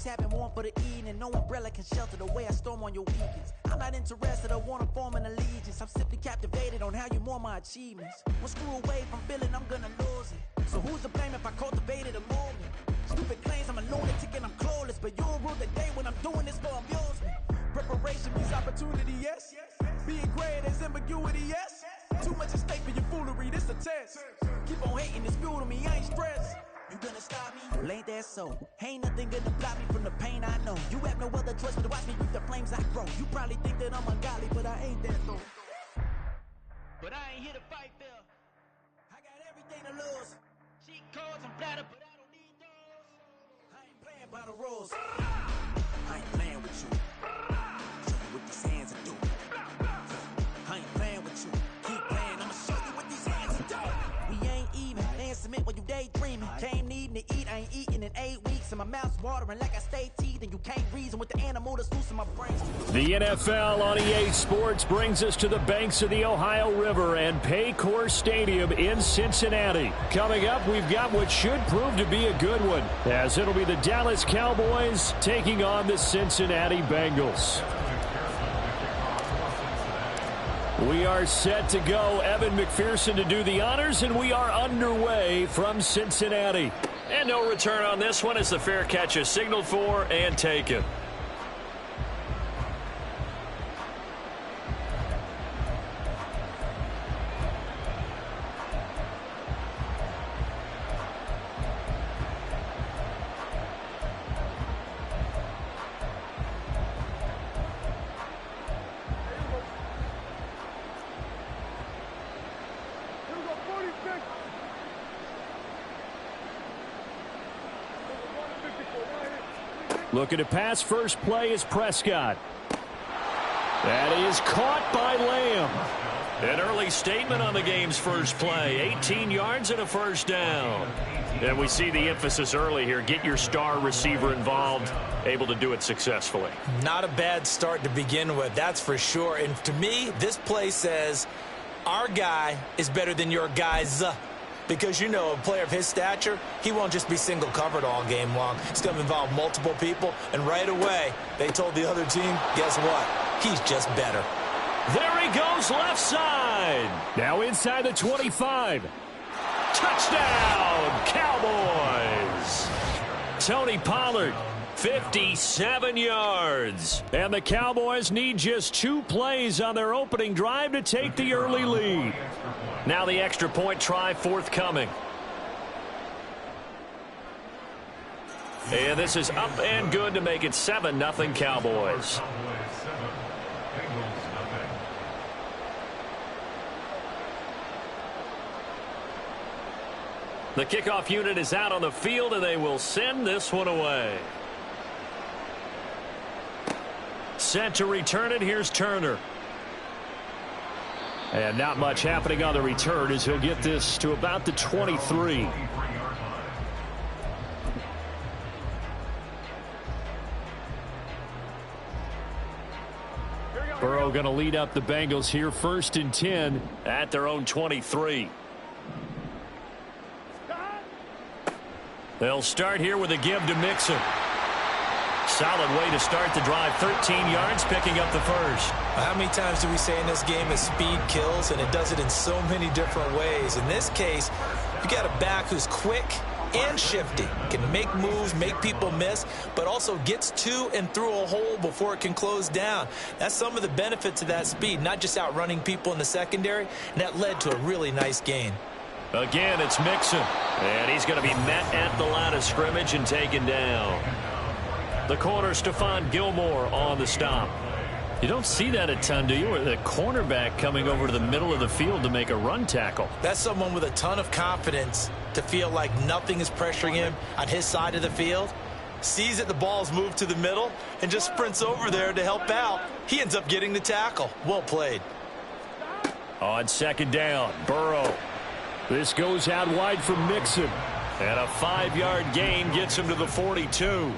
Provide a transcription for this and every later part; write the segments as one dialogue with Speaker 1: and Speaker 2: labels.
Speaker 1: cabin warm for the evening. No umbrella can shelter the way I storm on your weekends. I'm not interested, I wanna form an allegiance. I'm simply captivated on how you mourn my achievements. One screw away from feeling I'm gonna lose it. So who's to blame if I cultivated a moment? Stupid claims I'm a lunatic and I'm clueless, but you'll rule the day when I'm doing this for amusement. Preparation means opportunity, yes. Being great is ambiguity, yes. Too much at stake for your foolery, this a test. Keep on hating, it's fuel to me, I ain't stressed. You gonna stop me? Well, ain't that so? Ain't nothing gonna block me from the pain I know. You have no other choice but to watch me reap the flames I grow. You probably think that I'm ungodly, but I ain't that though. But I ain't here to fight fair. I got everything to lose. Cheat codes and platter, but I don't need those. I ain't playing by the rules. I ain't playing with you. Show you what these hands will do. I ain't playing with you. Keep playing, I'ma show you what these hands will do. We ain't even. They ain't submit when you daydreaming. Came needing to eat, I ain't eating in 8 weeks. And my mouth's watering like I stay teething. You can't reason with the animal that's loose in my brain.
Speaker 2: The NFL on EA Sports brings us to the banks of the Ohio River and Paycor Stadium in Cincinnati. Coming up, we've got what should prove to be a good one, as it'll be the Dallas Cowboys taking on the Cincinnati Bengals. We are set to go. Evan McPherson to do the honors, and we are underway from Cincinnati.
Speaker 3: And no return on this one as the fair catch is signaled for and taken.
Speaker 2: Looking to pass, first play is Prescott. That is caught by Lamb.
Speaker 3: An early statement on the game's first play. 18 yards and a first down. And we see the emphasis early here. Get your star receiver involved. Able to do it successfully.
Speaker 4: Not a bad start to begin with, that's for sure. And to me, this play says our guy is better than your guys. Because, you know, a player of his stature, he won't just be single covered all game long. It's going to involve multiple people. And right away, they told the other team, guess what? He's just better.
Speaker 3: There he goes, left side.
Speaker 2: Now inside the 25.
Speaker 3: Touchdown, Cowboys. Tony Pollard, 57 yards.
Speaker 2: And the Cowboys need just 2 plays on their opening drive to take the early lead.
Speaker 3: Now the extra point try forthcoming. And this is up and good to make it 7-0 Cowboys. The kickoff unit is out on the field, and they will send this one away. Set to return it. Here's Turner.
Speaker 2: And not much happening on the return as he'll get this to about the 23. Burrow going to lead up the Bengals here, 1st and 10
Speaker 3: at their own 23. They'll start here with a give to Mixon. Solid way to start the drive. 13 yards, picking up the first.
Speaker 4: How many times do we say in this game that speed kills, and it does it in so many different ways? In this case, you got a back who's quick and shifty, can make moves, make people miss, but also gets to and through a hole before it can close down. That's some of the benefits of that speed, not just outrunning people in the secondary, and that led to a really nice gain.
Speaker 3: Again, it's Mixon, and he's going to be met at the line of scrimmage and taken down. The corner, Stephon Gilmore, on the stop.
Speaker 2: You don't see that a ton, do you? Or the cornerback coming over to the middle of the field to make a run tackle.
Speaker 4: That's someone with a ton of confidence to feel like nothing is pressuring him on his side of the field. Sees that the ball's moved to the middle and just sprints over there to help out. He ends up getting the tackle. Well played.
Speaker 2: On 2nd down, Burrow. This goes out wide for Mixon.
Speaker 3: And a 5-yard gain gets him to the 42.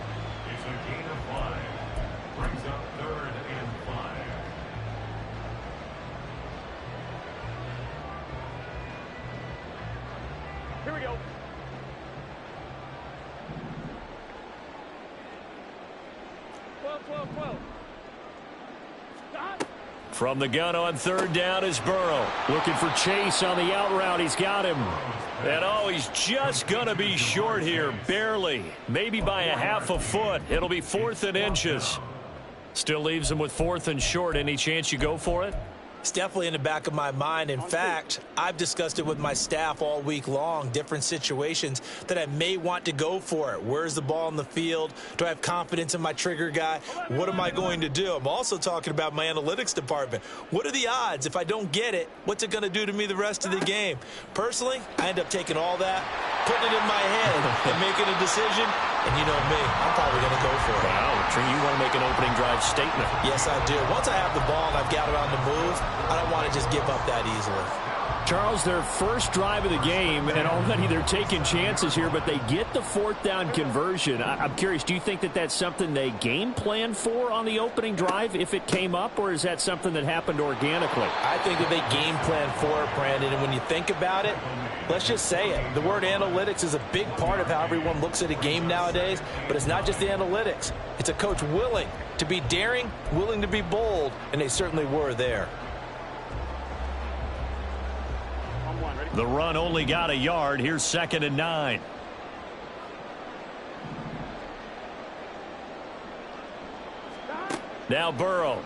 Speaker 2: From the gun on third down is Burrow. Looking for Chase on the out route. He's got him. And oh, he's just going to be short here. Barely. Maybe by a half a foot. It'll be 4th and inches. Still leaves him with 4th and short. Any chance you go for it?
Speaker 4: It's definitely in the back of my mind. In fact, I've discussed it with my staff all week long, different situations that I may want to go for it. Where's the ball in the field? Do I have confidence in my trigger guy? What am I going to do? I'm also talking about my analytics department. What are the odds? If I don't get it, what's it going to do to me the rest of the game? Personally, I end up taking all that, putting it in my head, and making a decision. And you know me, I'm probably going to go for it.
Speaker 2: Wow, you want to make an opening drive statement.
Speaker 4: Yes, I do. Once I have the ball and I've got it on the move, I don't want to just give up that easily.
Speaker 2: Charles, their first drive of the game, and already they're taking chances here, but they get the 4th down conversion. I'm curious, do you think that that's something they game plan for on the opening drive if it came up, or is that something that happened organically?
Speaker 4: I think that they game plan for it, Brandon, and when you think about it, let's just say it. The word analytics is a big part of how everyone looks at a game nowadays, but it's not just the analytics. It's a coach willing to be daring, willing to be bold, and they certainly were there.
Speaker 2: The run only got a yard. Here's 2nd and 9. Now Burrow.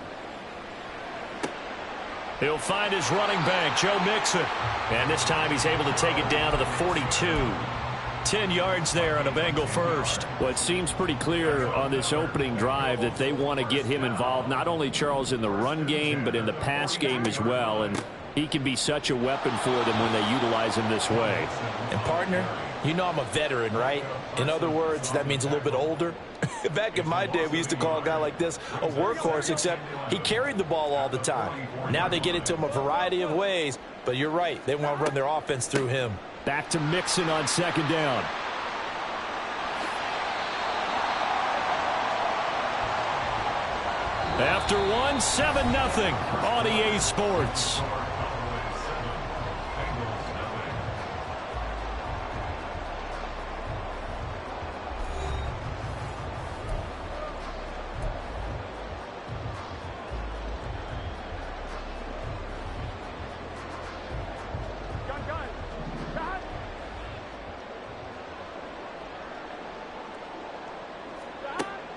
Speaker 2: He'll find his running back, Joe Mixon. And this time he's able to take it down to the 42. 10 yards there on a Bengal first. Well, it seems pretty clear on this opening drive that they want to get him involved, not only, Charles, in the run game, but in the pass game as well. And he can be such a weapon for them when they utilize him this way.
Speaker 4: And, partner, you know I'm a veteran, right? In other words, that means a little bit older. Back in my day, we used to call a guy like this a workhorse, except he carried the ball all the time. Now they get it to him a variety of ways, but you're right. They want to run their offense through him.
Speaker 2: Back to Mixon on 2nd down. After 7-0 on EA Sports.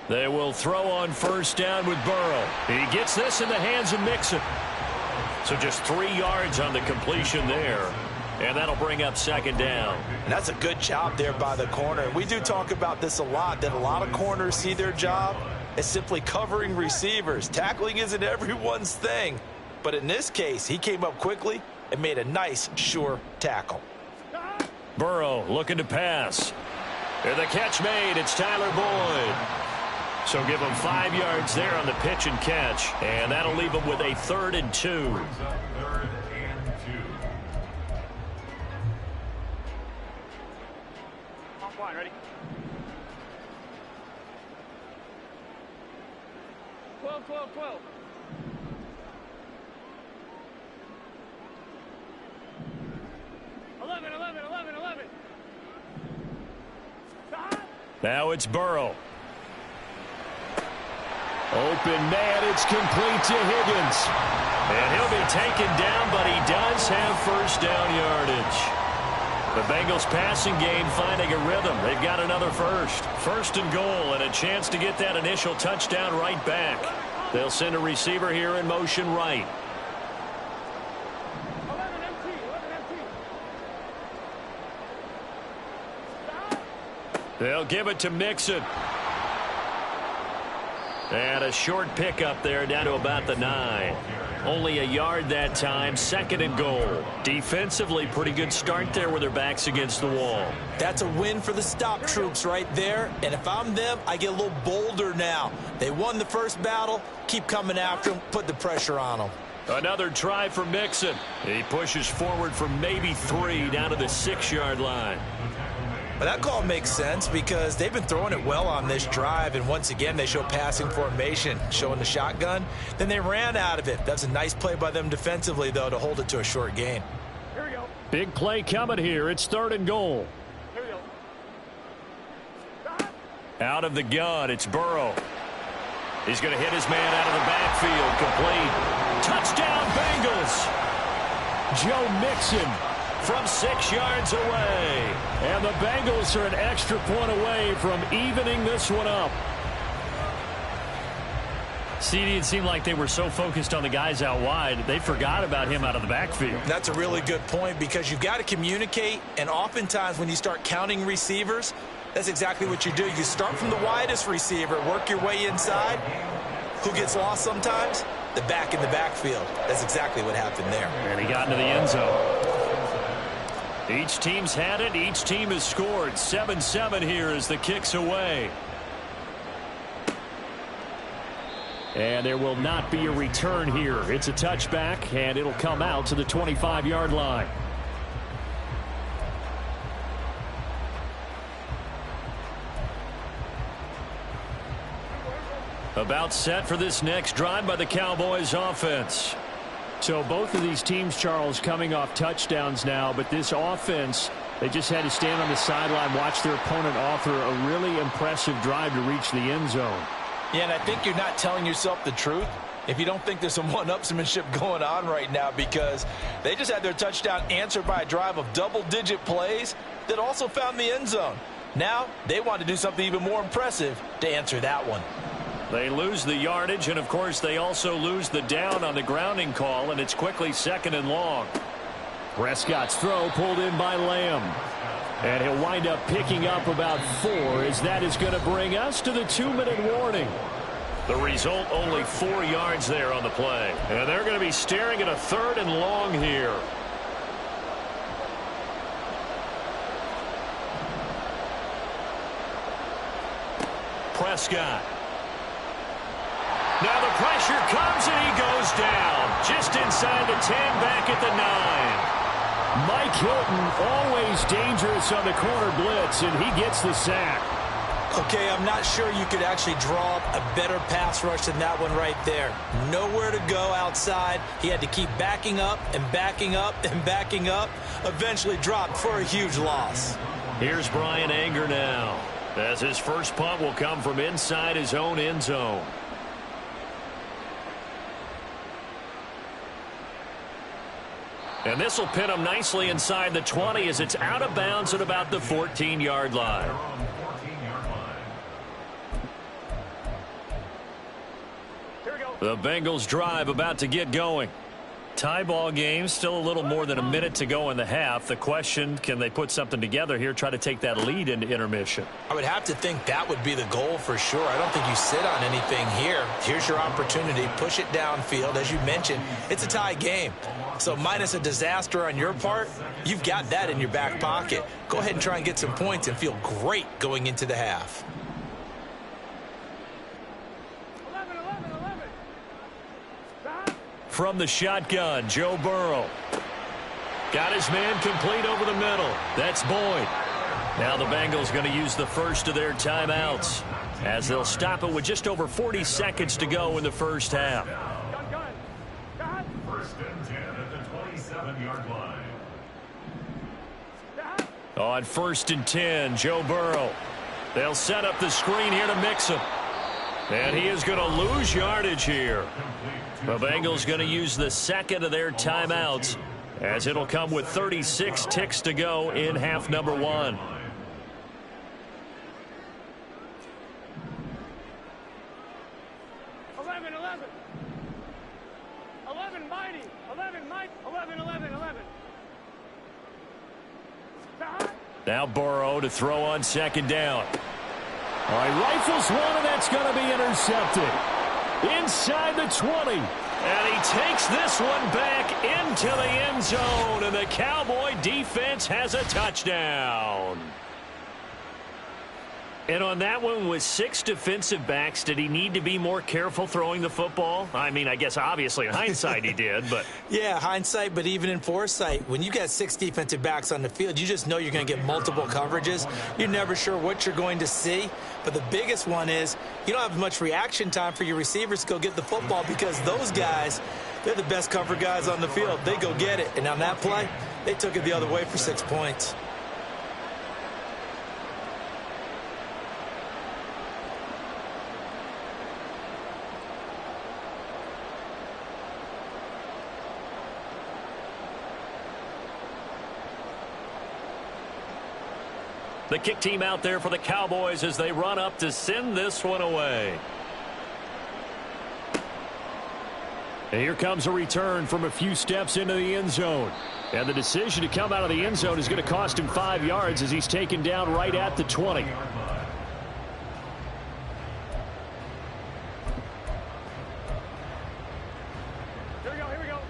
Speaker 2: They will throw on 1st down with Burrow. He gets this in the hands of Mixon. So just 3 yards on the completion there. And that'll bring up 2nd down.
Speaker 4: And that's a good job there by the corner. We do talk about this a lot, that a lot of corners see their job as simply covering receivers. Tackling isn't everyone's thing. But in this case, he came up quickly and made a nice, sure tackle.
Speaker 2: Burrow looking to pass. And the catch made. It's Tyler Boyd. So give him 5 yards there on the pitch and catch. And that'll leave him with a 3rd and 2.
Speaker 5: 3rd and 2. Ready? 12, 12, 12. 11, 11, 11, 11.
Speaker 2: Now it's Burrow. Open man, it's complete to Higgins. And he'll be taken down, but he does have 1st down yardage. The Bengals passing game finding a rhythm. They've got another first. 1st and goal and a chance to get that initial touchdown right back. They'll send a receiver here in motion right.
Speaker 5: 11 empty, 11 empty.
Speaker 2: They'll give it to Mixon. And a short pickup there down to about the 9. Only a yard that time. 2nd and goal. Defensively, pretty good start there with their backs against the wall.
Speaker 4: That's a win for the stop troops right there. And if I'm them, I get a little bolder now. They won the first battle. Keep coming after them. Put the pressure on them.
Speaker 2: Another try for Mixon. He pushes forward for maybe 3 down to the 6-yard line.
Speaker 4: But that call makes sense because they've been throwing it well on this drive, and once again they show passing formation, showing the shotgun. Then they ran out of it. That's a nice play by them defensively, though, to hold it to a short gain.
Speaker 5: Here we go.
Speaker 2: Big play coming here. It's 3rd and goal.
Speaker 5: Here we go.
Speaker 2: Out of the gun, it's Burrow.
Speaker 3: He's going to hit his man out of the backfield. Complete. Touchdown, Bengals.
Speaker 2: Joe Mixon
Speaker 3: from 6 yards away.
Speaker 2: And the Bengals are an extra point away from evening this one up.
Speaker 3: CD, it seemed like they were so focused on the guys out wide, they forgot about him out of the backfield.
Speaker 4: That's a really good point because you've got to communicate, and oftentimes when you start counting receivers, that's exactly what you do. You start from the widest receiver, work your way inside. Who gets lost sometimes? The back in the backfield. That's exactly what happened there.
Speaker 3: And he got into the end zone. Each team's had it. Each team has scored. 7-7 here as the kick's away.
Speaker 2: And there will not be a return here. It's a touchback, and it'll come out to the 25-yard line.
Speaker 3: About set for this next drive by the Cowboys offense.
Speaker 2: So both of these teams, Charles, coming off touchdowns now, but this offense, they just had to stand on the sideline, watch their opponent offer a really impressive drive to reach the end zone.
Speaker 4: Yeah, and I think you're not telling yourself the truth if you don't think there's some one-upsmanship going on right now, because they just had their touchdown answered by a drive of double-digit plays that also found the end zone. Now they want to do something even more impressive to answer that one.
Speaker 3: They lose the yardage, and of course they also lose the down on the grounding call, and it's quickly 2nd and long.
Speaker 2: Prescott's throw pulled in by Lamb. And he'll wind up picking up about 4, as that is going to bring us to the 2-minute warning.
Speaker 3: The result, only 4 yards there on the play. And they're going to be staring at a 3rd and long here. Prescott. Now the pressure comes and he goes down. Just inside the 10, back at the 9.
Speaker 2: Mike Hilton, always dangerous on the corner blitz, and he gets the sack.
Speaker 4: Okay, I'm not sure you could actually draw up a better pass rush than that one right there. Nowhere to go outside. He had to keep backing up and backing up and backing up. Eventually dropped for a huge loss.
Speaker 3: Here's Brian Anger now, as his first punt will come from inside his own end zone. And this will pin him nicely inside the 20 as it's out of bounds at about the 14-yard line. The Bengals drive about to get going. Tie ball game, still a little more than a minute to go in the half. The question, can they put something together here, try to take that lead into intermission?
Speaker 4: I would have to think that would be the goal for sure. I don't think you sit on anything here. Here's your opportunity. Push it downfield. As you mentioned, it's a tie game. So minus a disaster on your part, you've got that in your back pocket. Go ahead and try and get some points and feel great going into the half.
Speaker 5: 11.
Speaker 3: From the shotgun, Joe Burrow. Got his man complete over the middle. That's Boyd. Now the Bengals going to use the first of their timeouts, as they'll stop it with just over 40 seconds to go in the first half.
Speaker 6: First and 10 at the 27-yard line.
Speaker 3: On 1st and 10, Joe Burrow. They'll set up the screen here to mix him. And he is going to lose yardage here. The Bengals going to use the second of their timeouts, as it'll come with 36 ticks to go in half number 1. Now Burrow to throw on 2nd down.
Speaker 2: All right, rifles one, and that's going to be intercepted. Inside the 20.
Speaker 3: And he takes this one back into the end zone, and the Cowboy defense has a touchdown. And on that one, with 6 defensive backs, did he need to be more careful throwing the football? I mean, I guess obviously in hindsight he did, but...
Speaker 4: Yeah, hindsight, but even in foresight, when you got 6 defensive backs on the field, you just know you're going to get multiple coverages. You're never sure what you're going to see. But the biggest one is you don't have much reaction time for your receivers to go get the football, because those guys, they're the best cover guys on the field. They go get it. And on that play, they took it the other way for 6 points.
Speaker 3: The kick team out there for the Cowboys as they run up to send this one away.
Speaker 2: And here comes a return from a few steps into the end zone. And the decision to come out of the end zone is going to cost him 5 yards as he's taken down right at the 20.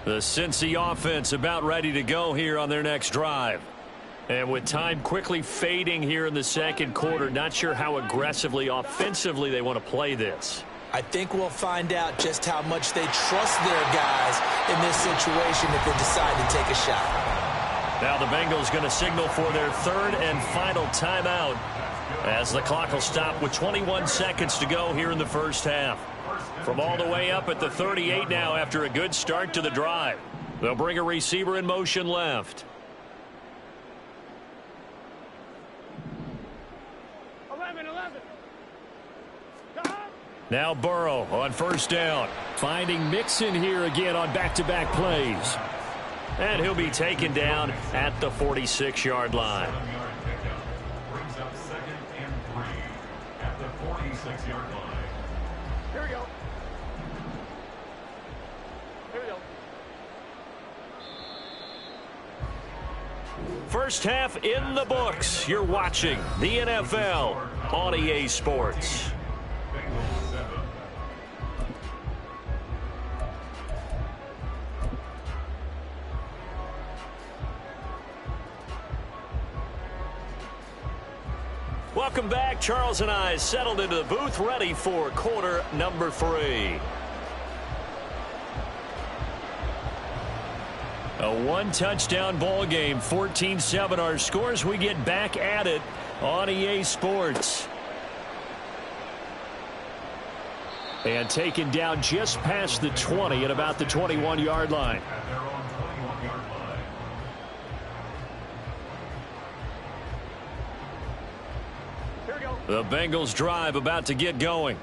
Speaker 2: The Cincy offense about ready to go here on their next drive. And with time quickly fading here in the second quarter, not sure how aggressively, offensively they want to play this.
Speaker 4: I think we'll find out just how much they trust their guys in this situation if they decide to take a shot.
Speaker 3: Now the Bengals going to signal for their third and final timeout as the clock will stop with 21 seconds to go here in the first half. From all the way up at the 38 now after a good start to the drive. They'll bring a receiver in motion left.
Speaker 5: 11.
Speaker 2: Now Burrow on first down. Finding Mixon here again on back-to-back plays.
Speaker 3: And he'll be taken down at the 46-yard line.
Speaker 6: Brings up 2nd and 3 at the 46-yard line.
Speaker 5: Here we go.
Speaker 3: First half in the books. You're watching the NFL on EA Sports.
Speaker 6: Bengals 7.
Speaker 3: Welcome back. Charles and I settled into the booth, ready for quarter number 3.
Speaker 2: A one-touchdown ball game, 14-7 our scores. We get back at it on EA Sports. And taken down just past the 20 at about the 21-yard line.
Speaker 6: At their own 21-yard line.
Speaker 5: Here we go.
Speaker 2: The Bengals drive about to get going.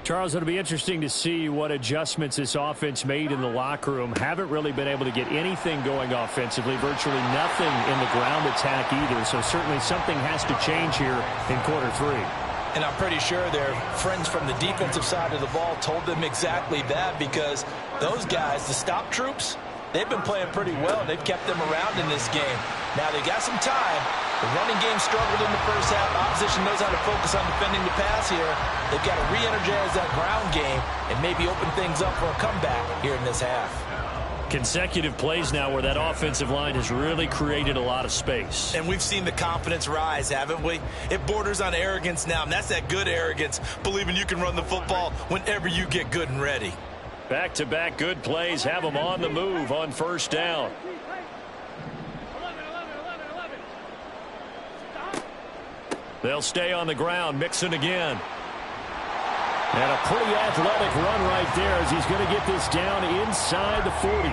Speaker 2: Charles, it'll be interesting to see what adjustments this offense made in the locker room. Haven't really been able to get anything going offensively, virtually nothing in the ground attack either. So certainly something has to change here in quarter 3.
Speaker 4: And I'm pretty sure their friends from the defensive side of the ball told them exactly that, because those guys, the stop troops, they've been playing pretty well. They've kept them around in this game. Now they got some time. The running game struggled in the first half. Opposition knows how to focus on defending the pass here. They've got to re-energize that ground game and maybe open things up for a comeback here in this half.
Speaker 2: Consecutive plays now where that offensive line has really created a lot of space.
Speaker 7: And we've seen the confidence rise, haven't we? It borders on arrogance now, and that's that good arrogance, believing you can run the football whenever you get good and ready.
Speaker 2: Back-to-back good plays have them on the move on first down.
Speaker 5: 11. Stop.
Speaker 2: They'll stay on the ground, Mixon again. And a pretty athletic run right there as he's going to get this down inside the 40.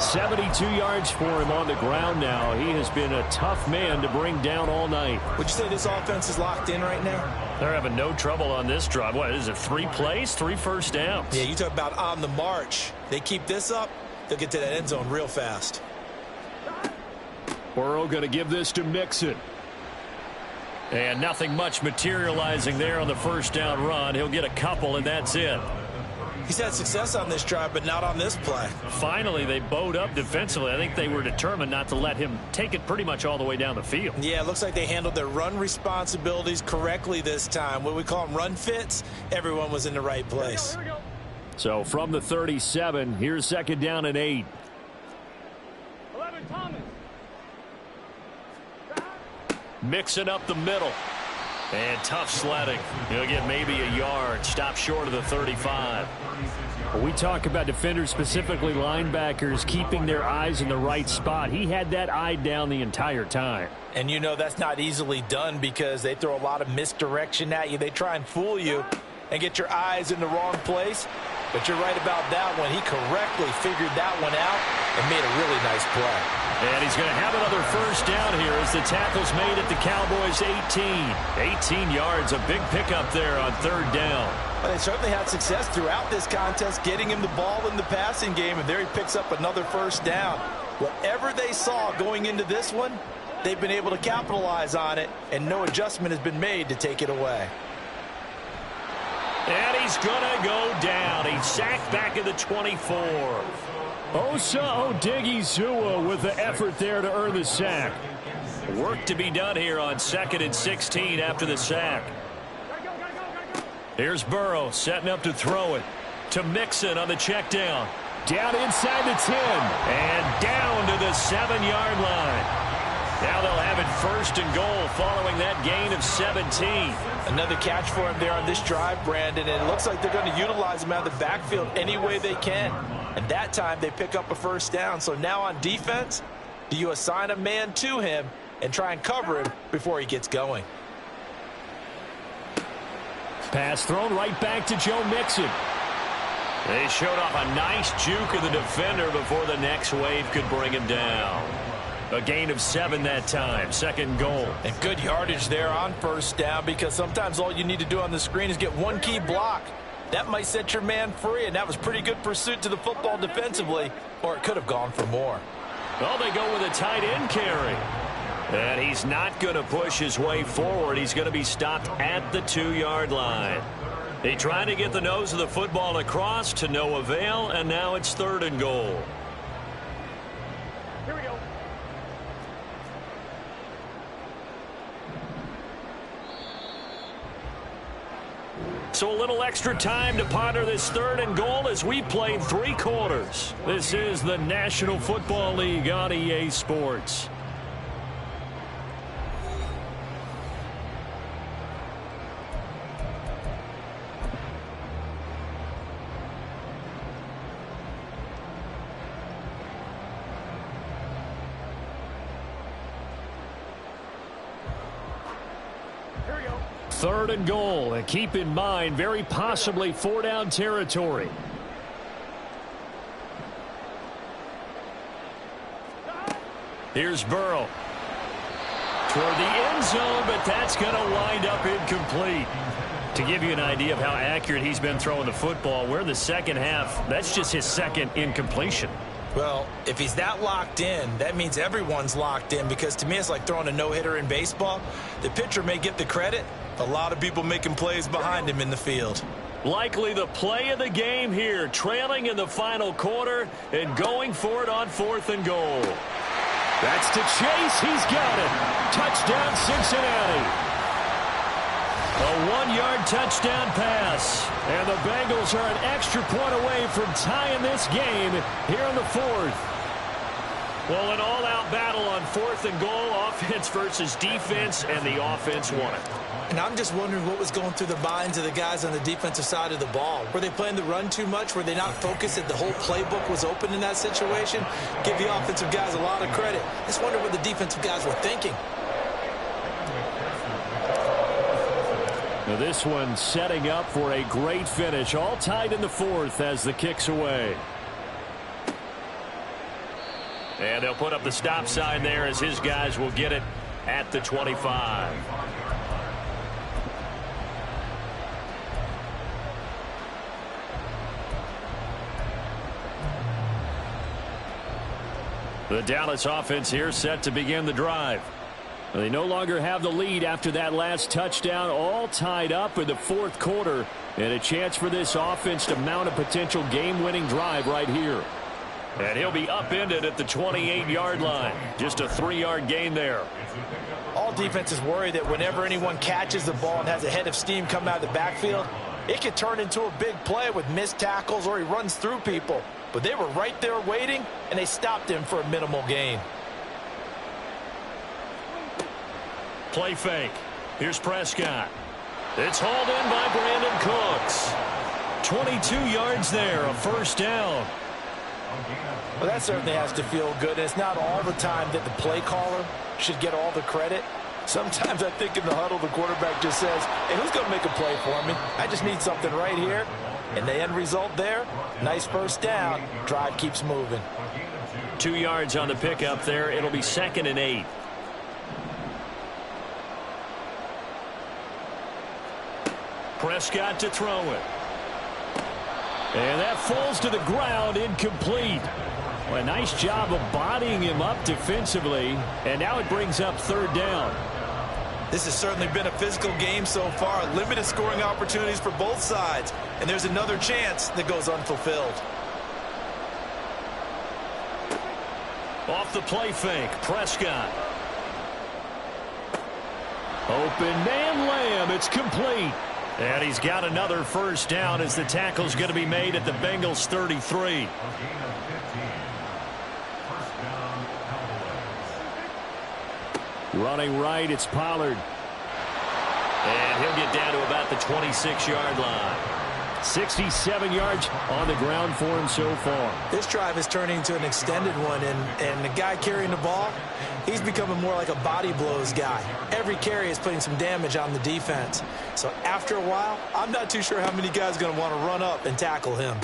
Speaker 2: 72 yards for him on the ground now. He has been a tough man to bring down all night.
Speaker 4: Would you say this offense is locked in right now?
Speaker 2: They're having no trouble on this drive. What is it, 3 plays, 3 first downs?
Speaker 4: Yeah, you talk about on the march. They keep this up, they'll get to that end zone real fast.
Speaker 2: Burrow going to give this to Mixon. And nothing much materializing there on the first down run. He'll get a couple, and that's it.
Speaker 4: He's had success on this drive, but not on this play.
Speaker 2: Finally, they bowed up defensively. I think they were determined not to let him take it pretty much all the way down the field.
Speaker 4: Yeah, it looks like they handled their run responsibilities correctly this time. What we call them run fits, everyone was in the right place.
Speaker 5: Here we go.
Speaker 2: So from the 37, here's second down and 8.
Speaker 5: 11, Thomas.
Speaker 2: Mixing up the middle. And tough sledding. He'll get maybe a yard. Stop short of the 35. We talk about defenders, specifically linebackers, keeping their eyes in the right spot. He had that eye down the entire time.
Speaker 4: And you know that's not easily done because they throw a lot of misdirection at you. They try and fool you and get your eyes in the wrong place. But you're right about that one. He correctly figured that one out and made a really nice play.
Speaker 2: And he's going to have another first down here as the tackle's made at the Cowboys' 18. 18 yards, a big pickup there on third down.
Speaker 4: Well, they certainly had success throughout this contest, getting him the ball in the passing game, and there he picks up another first down. Whatever they saw going into this one, they've been able to capitalize on it, and no adjustment has been made to take it away.
Speaker 3: And he's going to go down. He's sacked back at the 24.
Speaker 2: Osa Odighizuwa with the effort there to earn the sack.
Speaker 3: Work to be done here on 2nd and 16 after the sack. Here's Burrow setting up to throw it to Mixon on the check down.
Speaker 2: Down inside the 10.
Speaker 3: And down to the 7-yard line. Now they'll have it 1st and goal following that gain of 17.
Speaker 4: Another catch for him there on this drive, Brandon, and it looks like they're going to utilize him out of the backfield any way they can. And that time they pick up a 1st down. So now on defense, do you assign a man to him and try and cover him before he gets going?
Speaker 2: Pass thrown right back to Joe Mixon.
Speaker 3: They showed off a nice juke of the defender before the next wave could bring him down. A gain of 7 that time, 2nd goal.
Speaker 4: And good yardage there on 1st down, because sometimes all you need to do on the screen is get one key block. That might set your man free, and that was pretty good pursuit to the football defensively, or it could have gone for more.
Speaker 3: Well, they go with a tight end carry. And he's not going to push his way forward. He's going to be stopped at the 2-yard line. They tried to get the nose of the football across to no avail, and now it's 3rd and goal.
Speaker 5: Here we go.
Speaker 3: So a little extra time to ponder this 3rd and goal as we played 3 quarters.
Speaker 2: This is the National Football League on EA Sports.
Speaker 5: Here we go.
Speaker 2: 3rd and goal, and keep in mind, very possibly 4-down territory.
Speaker 3: Here's Burrow. Toward the end zone, but that's going to wind up incomplete. To give you an idea of how accurate he's been throwing the football, we're in the 2nd half. That's just his 2nd incompletion.
Speaker 4: Well, if he's that locked in, that means everyone's locked in, because to me it's like throwing a no-hitter in baseball. The pitcher may get the credit. A lot of people making plays behind him in the field.
Speaker 3: Likely the play of the game here, trailing in the final quarter and going for it on 4th and goal.
Speaker 2: That's to Chase. He's got it. Touchdown, Cincinnati.
Speaker 3: A 1-yard touchdown pass.
Speaker 2: And the Bengals are an extra point away from tying this game here in the 4th.
Speaker 3: Well, an all-out battle on 4th and goal, offense versus defense, and the offense won it.
Speaker 4: And I'm just wondering what was going through the minds of the guys on the defensive side of the ball. Were they playing the run too much? Were they not focused that the whole playbook was open in that situation? Give the offensive guys a lot of credit. Just wonder what the defensive guys were thinking.
Speaker 2: Now this one setting up for a great finish. All tied in the 4th as the kick's away.
Speaker 3: And they'll put up the stop sign there as his guys will get it at the 25.
Speaker 2: The Dallas offense here set to begin the drive. They no longer have the lead after that last touchdown, all tied up in the 4th quarter, and a chance for this offense to mount a potential game-winning drive right here.
Speaker 3: And he'll be upended at the 28-yard line. Just a 3-yard gain there.
Speaker 4: All defenses worry that whenever anyone catches the ball and has a head of steam come out of the backfield, it could turn into a big play with missed tackles or he runs through people. But they were right there waiting, and they stopped him for a minimal gain.
Speaker 3: Play fake. Here's Prescott. It's hauled in by Brandon Cooks. 22 yards there, a 1st down.
Speaker 4: Well, that certainly has to feel good. And it's not all the time that the play caller should get all the credit. Sometimes I think in the huddle, the quarterback just says, hey, who's going to make a play for me? I just need something right here. And the end result there, nice 1st down. Drive keeps moving.
Speaker 3: 2 yards on the pickup there. It'll be 2nd and 8. Prescott to throw it.
Speaker 2: And that falls to the ground, incomplete. Well, a nice job of bodying him up defensively, and now it brings up third down.
Speaker 4: This has certainly been a physical game so far. Limited scoring opportunities for both sides, and there's another chance that goes unfulfilled.
Speaker 3: Off the play fake, Prescott.
Speaker 2: Open man Lamb, it's complete.
Speaker 3: And he's got another first down as the tackle's going to be made at the Bengals 33.
Speaker 2: Running right, it's Pollard.
Speaker 3: And he'll get down to about the 26-yard line.
Speaker 2: 67 yards on the ground for him so far.
Speaker 4: This drive is turning into an extended one, and the guy carrying the ball, he's becoming more like a body blows guy. Every carry is putting some damage on the defense. So after a while, I'm not too sure how many guys are going to want to run up and tackle him.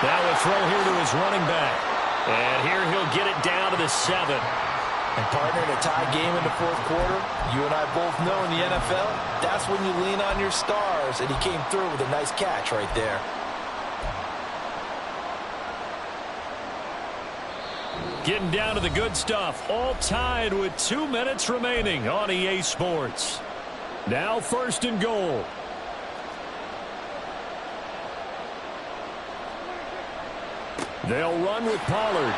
Speaker 3: Now a throw here to his running back. And here he'll get it down to the 7.
Speaker 4: And partner, in a tie game in the fourth quarter, you and I both know in the NFL, that's when you lean on your stars, and he came through with a nice catch right there.
Speaker 3: Getting down to the good stuff, all tied with 2 minutes remaining on EA Sports.
Speaker 2: Now first and goal. They'll run with Pollard.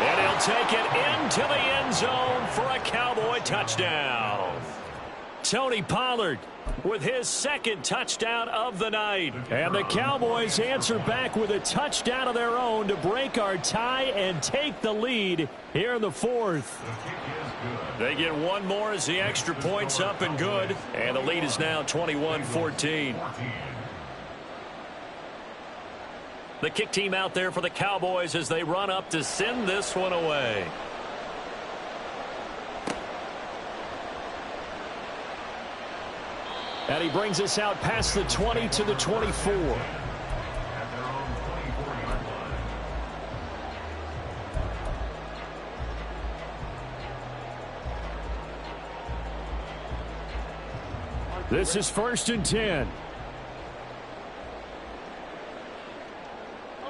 Speaker 3: And he'll take it into the end zone for a Cowboy touchdown. Tony Pollard with his second touchdown of the night.
Speaker 2: And the Cowboys answer back with a touchdown of their own to break our tie and take the lead here in the fourth.
Speaker 3: They get one more as the extra point's up and good. And the lead is now 21-14. The kick team out there for the Cowboys as they run up to send this one away.
Speaker 2: And he brings us out past the 20 to the 24. This is first and 10.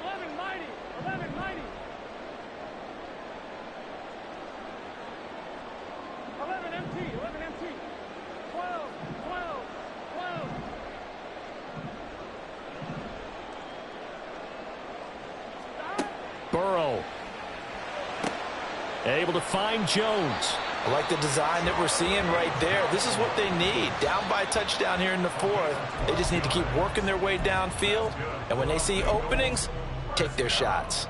Speaker 5: 11 mighty. 11 mighty. 11 MT. 11 MT. 12. 12. 12.
Speaker 2: Burrow. Able to find Jones.
Speaker 4: I like the design that we're seeing right there. This is what they need. Down by a touchdown here in the fourth. They just need to keep working their way downfield. And when they see openings, take their shots.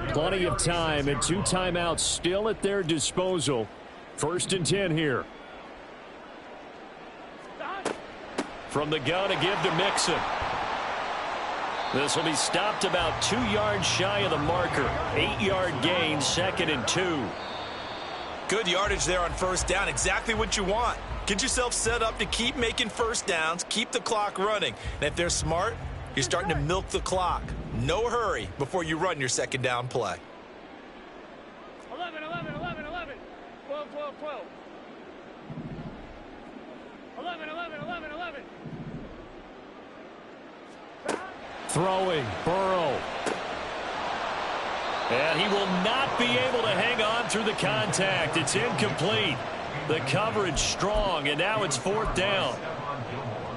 Speaker 2: Plenty of time and 2 timeouts still at their disposal. First and 10 here.
Speaker 3: From the gun to give to Mixon. This will be stopped about 2 yards shy of the marker. 8-yard gain, 2nd and 2.
Speaker 4: Good yardage there on first down. Exactly what you want. Get yourself set up to keep making first downs, keep the clock running. And if they're smart, you're starting to milk the clock. No hurry before you run your second down play.
Speaker 5: 11, 11, 11, 11. 12, 12, 12. 11, 11, 11, 11.
Speaker 2: Throwing, Burrow.
Speaker 3: And he will not be able to hang on through the contact. It's incomplete. The coverage strong, and now it's fourth down.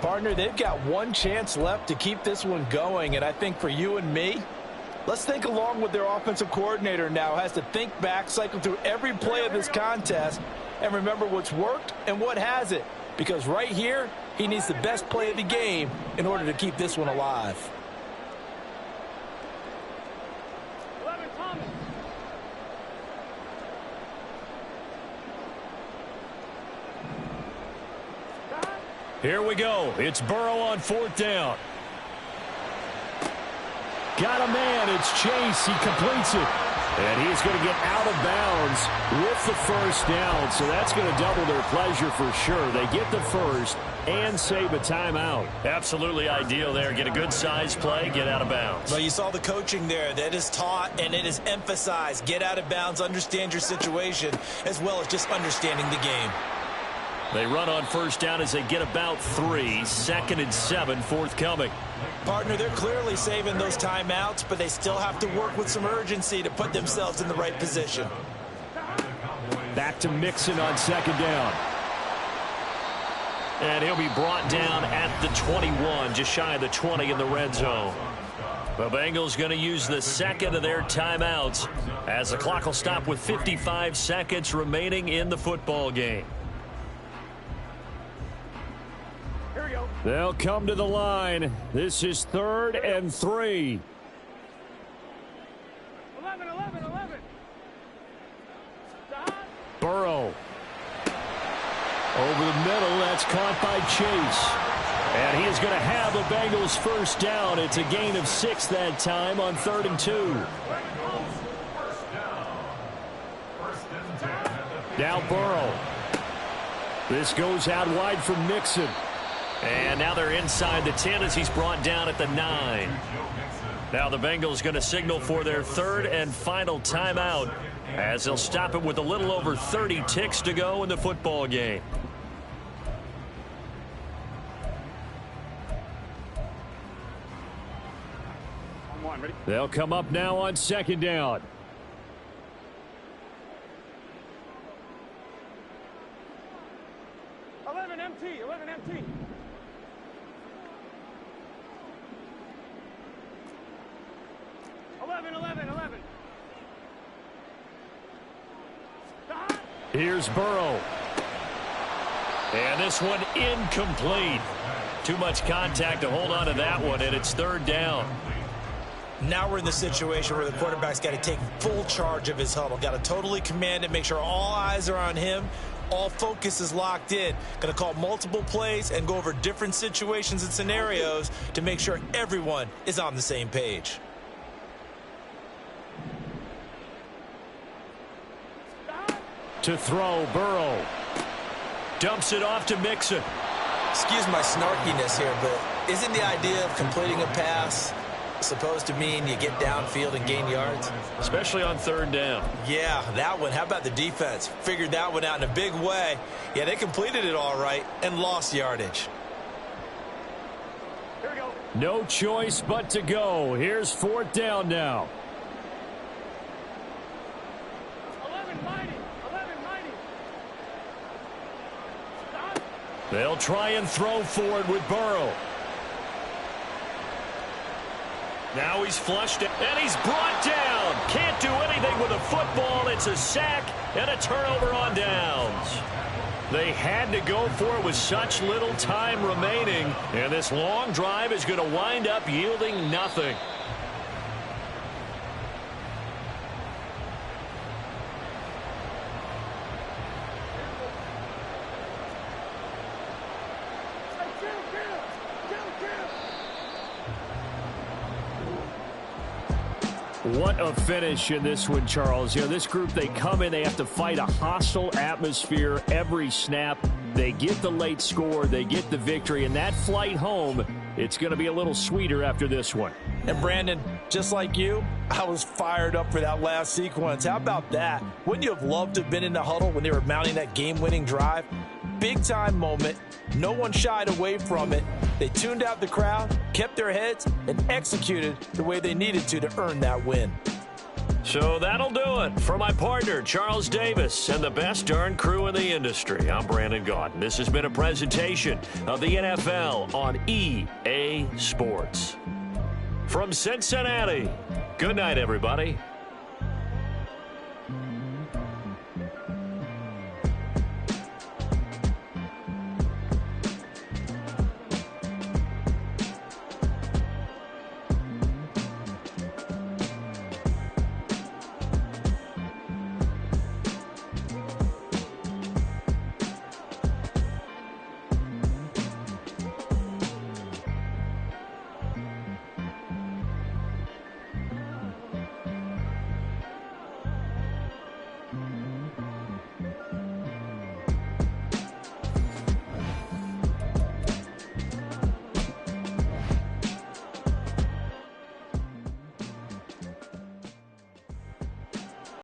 Speaker 4: Partner, they've got one chance left to keep this one going, and I think for you and me, let's think along with their offensive coordinator now. Has to think back, cycle through every play of this contest, and remember what's worked and what hasn't. Because right here, he needs the best play of the game in order to keep this one alive.
Speaker 5: 11 Thomas.
Speaker 2: Here we go. It's Burrow on fourth down. Got a man. It's Chase. He completes it. And he's going to get out of bounds with the first down. So that's going to double their pleasure for sure. They get the first and save a timeout.
Speaker 3: Absolutely ideal there. Get a good size play, get out of bounds.
Speaker 4: Well, you saw the coaching there. That is taught and it is emphasized. Get out of bounds, understand your situation, as well as just understanding the game.
Speaker 3: They run on first down as they get about 3. 2nd and 7 forthcoming.
Speaker 4: Partner, they're clearly saving those timeouts, but they still have to work with some urgency to put themselves in the right position.
Speaker 2: Back to Mixon on 2nd down.
Speaker 3: And he'll be brought down at the 21, just shy of the 20 in the red zone. The Bengals going to use the 2nd of their timeouts as the clock will stop with 55 seconds remaining in the football game.
Speaker 5: Here we go.
Speaker 2: They'll come to the line. This is 3rd and 3.
Speaker 5: 11, 11, 11.
Speaker 2: Burrow. Over the middle, that's caught by Chase. And he is going to have the Bengals first down. It's a gain of 6 that time on 3rd and 2. Now Burrow. This goes out wide for Mixon.
Speaker 3: And now they're inside the 10 as he's brought down at the 9. Now the Bengals going to signal for their 3rd and final timeout as they'll stop it with a little over 30 ticks to go in the football game.
Speaker 2: They'll come up now on 2nd down.
Speaker 5: MT, 11 MT.
Speaker 2: Here's Burrow.
Speaker 3: And this one incomplete. Too much contact to hold on to that one, and it's 3rd down.
Speaker 4: Now we're in the situation where the quarterback's got to take full charge of his huddle. Got to totally command it, make sure all eyes are on him. All focus is locked in. Going to call multiple plays and go over different situations and scenarios to make sure everyone is on the same page.
Speaker 2: To throw, Burrow.
Speaker 3: Dumps it off to Mixon.
Speaker 4: Excuse my snarkiness here, but isn't the idea of completing a pass supposed to mean you get downfield and gain yards?
Speaker 3: Especially on 3rd down.
Speaker 4: Yeah, that one. How about the defense? Figured that one out in a big way. Yeah, they completed it all right and lost yardage.
Speaker 5: Here we go.
Speaker 2: No choice but to go. Here's 4th down now.
Speaker 5: 11 mighty. Stop.
Speaker 3: They'll try and throw forward with Burrow. Now he's flushed and he's brought down. Can't do anything with a football. It's a sack and a turnover on downs. They had to go for it with such little time remaining, and this long drive is going to wind up yielding nothing.
Speaker 2: What a finish in this one, Charles. You know, this group, they come in, they have to fight a hostile atmosphere every snap. They get the late score, they get the victory, and that flight home, it's going to be a little sweeter after this one.
Speaker 4: And Brandon, just like you, I was fired up for that last sequence. How about that? Wouldn't you have loved to have been in the huddle when they were mounting that game-winning drive? Big-time moment. No one shied away from it. They tuned out the crowd, kept their heads, and executed the way they needed to earn that win.
Speaker 3: So that'll do it. For my partner, Charles Davis, and the best darn crew in the industry, I'm Brandon Gaudin. This has been a presentation of the NFL on EA Sports. From Cincinnati, good night, everybody.